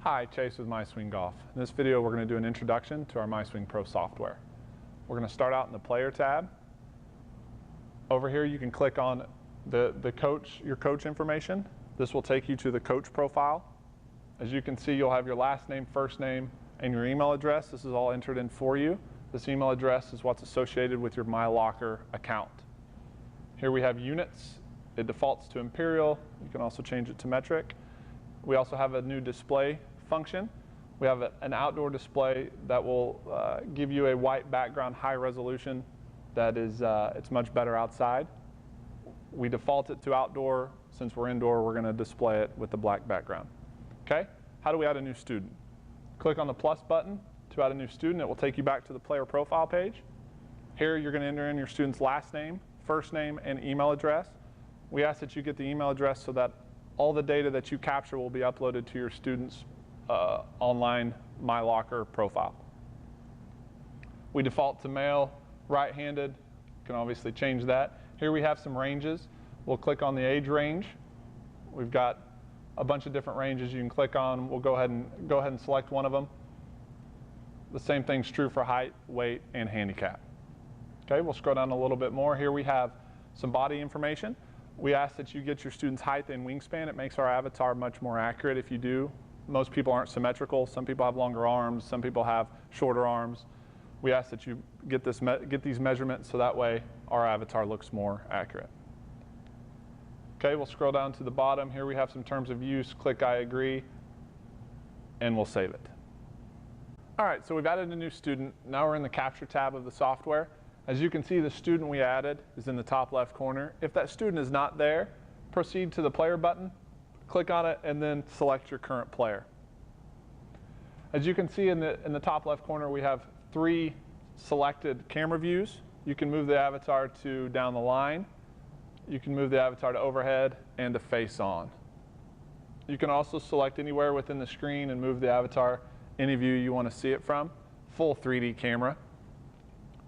Hi, Chase with MySwing Golf. In this video we're going to do an introduction to our MySwing Pro software. We're going to start out in the Player tab. Over here you can click on your coach information. This will take you to the coach profile. As you can see, you'll have your last name, first name, and your email address. This is all entered in for you. This email address is what's associated with your MyLocker account. Here we have units. It defaults to imperial. You can also change it to metric. We also have a new display function. We have an outdoor display that will give you a white background, high resolution. That is, it's much better outside. We default it to outdoor. Since we're indoor, we're going to display it with the black background. Okay? How do we add a new student? Click on the plus button to add a new student. It will take you back to the player profile page. Here you're going to enter in your student's last name, first name, and email address. We ask that you get the email address so that all the data that you capture will be uploaded to your student's online MyLocker profile. We default to male, right-handed. You can obviously change that. Here we have some ranges. We'll click on the age range. We've got a bunch of different ranges you can click on. We'll go ahead and select one of them. The same thing's true for height, weight, and handicap. Okay, we'll scroll down a little bit more. Here we have some body information. We ask that you get your student's height and wingspan. It makes our avatar much more accurate if you do. Most people aren't symmetrical. Some people have longer arms. Some people have shorter arms. We ask that you get these measurements so that way our avatar looks more accurate. Okay, we'll scroll down to the bottom. Here we have some terms of use. Click I agree, and we'll save it. All right, so we've added a new student. Now we're in the Capture tab of the software. As you can see, the student we added is in the top left corner. If that student is not there, proceed to the player button, click on it, and then select your current player. As you can see in the top left corner, we have 3 selected camera views. You can move the avatar to down the line. You can move the avatar to overhead and to face on. You can also select anywhere within the screen and move the avatar any view you want to see it from. Full 3D camera.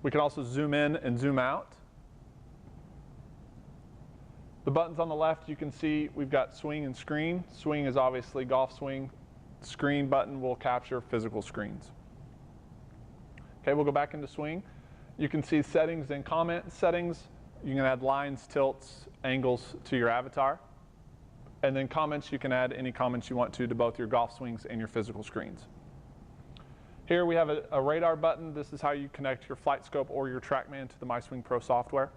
We can also zoom in and zoom out. The buttons on the left, you can see we've got swing and screen. Swing is obviously golf swing. Screen button will capture physical screens. Okay, we'll go back into swing. You can see settings and comment settings. You can add lines, tilts, angles to your avatar. And then comments, you can add any comments you want to both your golf swings and your physical screens. Here we have a radar button. This is how you connect your flight scope or your TrackMan to the MySwing Pro software.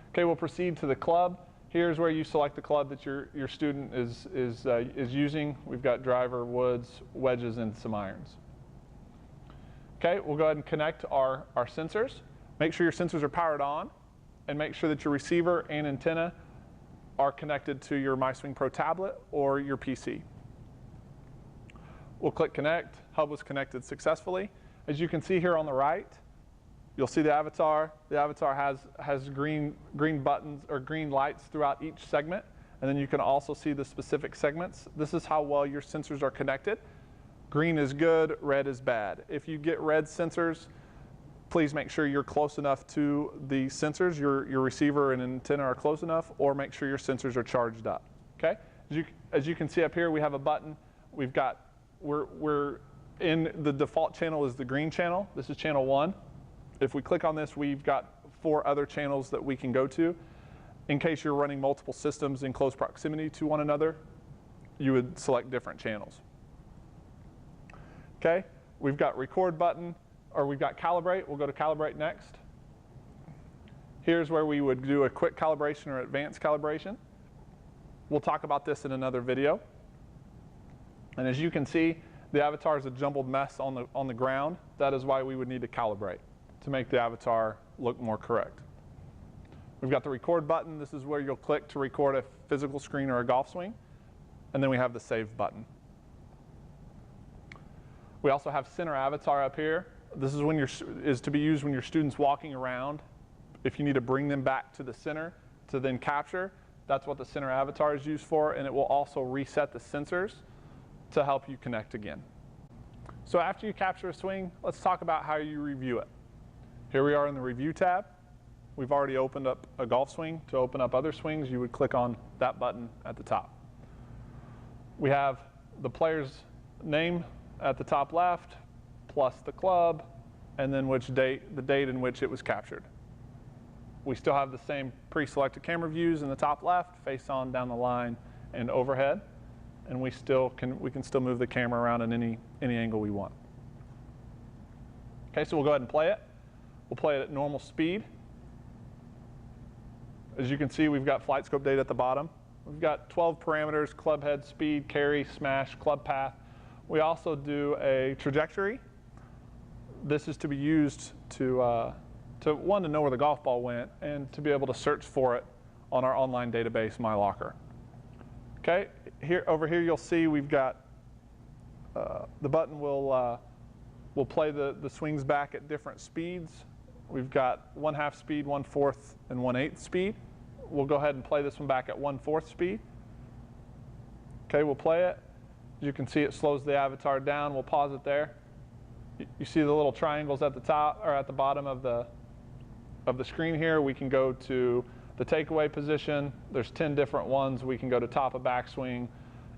Okay, we'll proceed to the club. Here's where you select the club that your student is using. We've got driver, woods, wedges, and some irons. Okay, we'll go ahead and connect our sensors. Make sure your sensors are powered on, and make sure that your receiver and antenna are connected to your MySwing Pro tablet or your PC. We'll click connect. Hub was connected successfully. As you can see here on the right, you'll see the avatar. The avatar has green buttons or green lights throughout each segment, and then you can also see the specific segments. This is how well your sensors are connected. Green is good, red is bad. If you get red sensors, please make sure you're close enough to the sensors, your receiver and antenna are close enough, or make sure your sensors are charged up. Okay? As you can see up here, we have a button. We're in the default channel is the green channel. This is channel 1. If we click on this, we've got 4 other channels that we can go to. In case you're running multiple systems in close proximity to one another, you would select different channels. Okay, we've got record button, or we've got calibrate. We'll go to calibrate next. Here's where we would do a quick calibration or advanced calibration. We'll talk about this in another video. And as you can see, the avatar is a jumbled mess on the ground. That is why we would need to calibrate to make the avatar look more correct. We've got the record button. This is where you'll click to record a physical screen or a golf swing. And then we have the save button. We also have center avatar up here. This is to be used when your student's walking around. If you need to bring them back to the center to then capture, that's what the center avatar is used for, and it will also reset the sensors to help you connect again. So after you capture a swing, let's talk about how you review it. Here we are in the Review tab. We've already opened up a golf swing. To open up other swings, you would click on that button at the top. We have the player's name at the top left, plus the club, and then the date in which it was captured. We still have the same pre-selected camera views in the top left, face on, down the line, and overhead. And we can still move the camera around in any angle we want. Okay, so we'll go ahead and play it. We'll play it at normal speed. As you can see, we've got flight scope data at the bottom. We've got 12 parameters: club head, speed, carry, smash, club path. We also do a trajectory. This is to be used to know where the golf ball went and to be able to search for it on our online database, MyLocker. Okay, over here you'll see we've got the button will play the swings back at different speeds. We've got 1/2 speed, 1/4, and 1/8 speed. We'll go ahead and play this one back at 1/4 speed. Okay, we'll play it. As you can see, it slows the avatar down. We'll pause it there. You see the little triangles at the top or at the bottom of the screen here. We can go to the takeaway position. There's 10 different ones. We can go to top of backswing,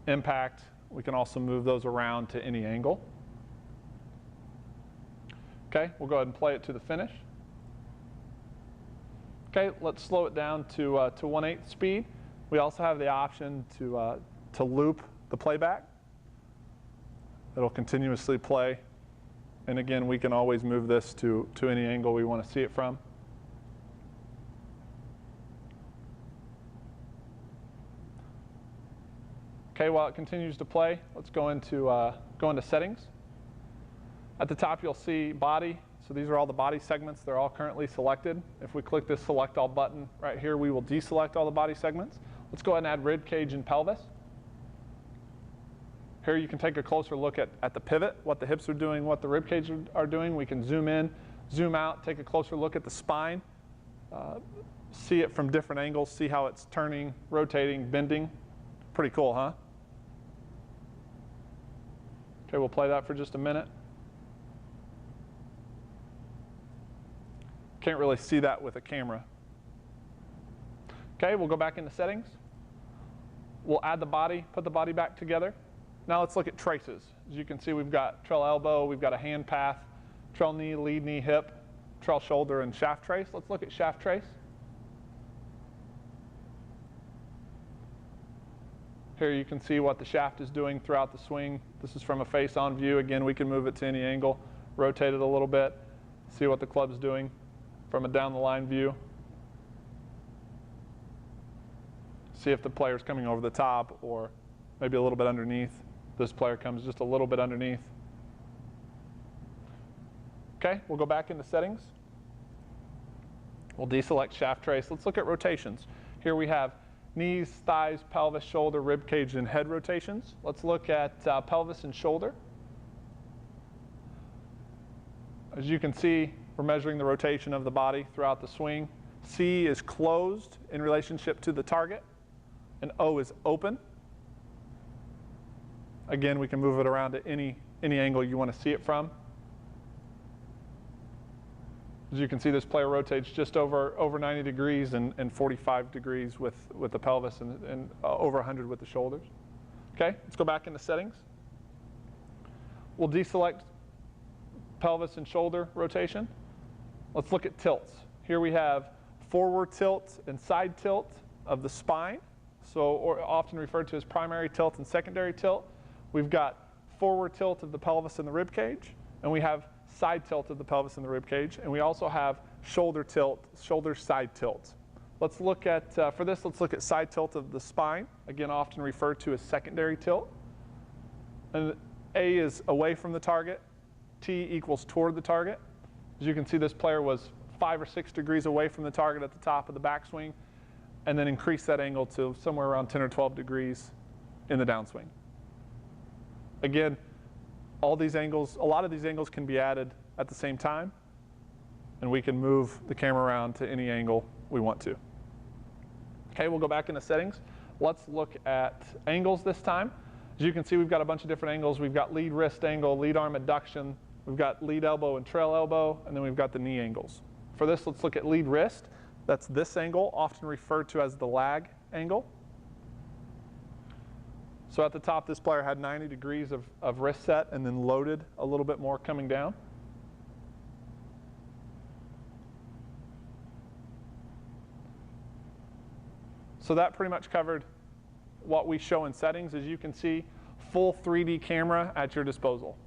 impact. We can also move those around to any angle. Okay, we'll go ahead and play it to the finish. Okay, let's slow it down to 1/8 speed. We also have the option to loop the playback. It'll continuously play. And again, we can always move this to any angle we want to see it from. Okay, while it continues to play, let's go into settings. At the top, you'll see body. So these are all the body segments. They're all currently selected. If we click this select all button right here, we will deselect all the body segments. Let's go ahead and add rib cage and pelvis. Here you can take a closer look at the pivot, what the hips are doing, what the rib cage are doing. We can zoom in, zoom out, take a closer look at the spine, see it from different angles, see how it's turning, rotating, bending. Pretty cool, huh? Okay, we'll play that for just a minute. Can't really see that with a camera. Okay, we'll go back into settings. We'll add the body, put the body back together. Now let's look at traces. As you can see, we've got trail elbow, we've got a hand path, trail knee, lead knee, hip, trail shoulder, and shaft trace. Let's look at shaft trace. Here you can see what the shaft is doing throughout the swing. This is from a face-on view. Again, we can move it to any angle, rotate it a little bit, see what the club's doing from a down-the-line view. See if the player's coming over the top or maybe a little bit underneath. This player comes just a little bit underneath. Okay, we'll go back into settings. We'll deselect shaft trace. Let's look at rotations. Here we have knees, thighs, pelvis, shoulder, rib cage, and head rotations. Let's look at pelvis and shoulder. As you can see, we're measuring the rotation of the body throughout the swing. C is closed in relationship to the target, and O is open. Again, we can move it around to any angle you want to see it from. As you can see, this player rotates just over 90 degrees and 45 degrees with the pelvis and over 100 with the shoulders. Okay, let's go back into settings. We'll deselect pelvis and shoulder rotation. Let's look at tilts. Here we have forward tilt and side tilt of the spine, or often referred to as primary tilt and secondary tilt. We've got forward tilt of the pelvis and the rib cage, and we have side tilt of the pelvis and the rib cage, and we also have shoulder tilt, shoulder side tilt. Let's look at, for this, let's look at side tilt of the spine, again often referred to as secondary tilt. And A is away from the target, T equals toward the target. As you can see, this player was 5 or 6 degrees away from the target at the top of the backswing, and then increase that angle to somewhere around 10 or 12 degrees in the downswing. Again, all these angles, a lot of these angles can be added at the same time, and we can move the camera around to any angle we want to. Okay, we'll go back into settings. Let's look at angles this time. As you can see, we've got a bunch of different angles. We've got lead wrist angle, lead arm adduction, we've got lead elbow and trail elbow, and then we've got the knee angles. For this, let's look at lead wrist. That's this angle, often referred to as the lag angle. So at the top, this player had 90 degrees of wrist set and then loaded a little bit more coming down. So that pretty much covered what we show in settings. As you can see, full 3D camera at your disposal.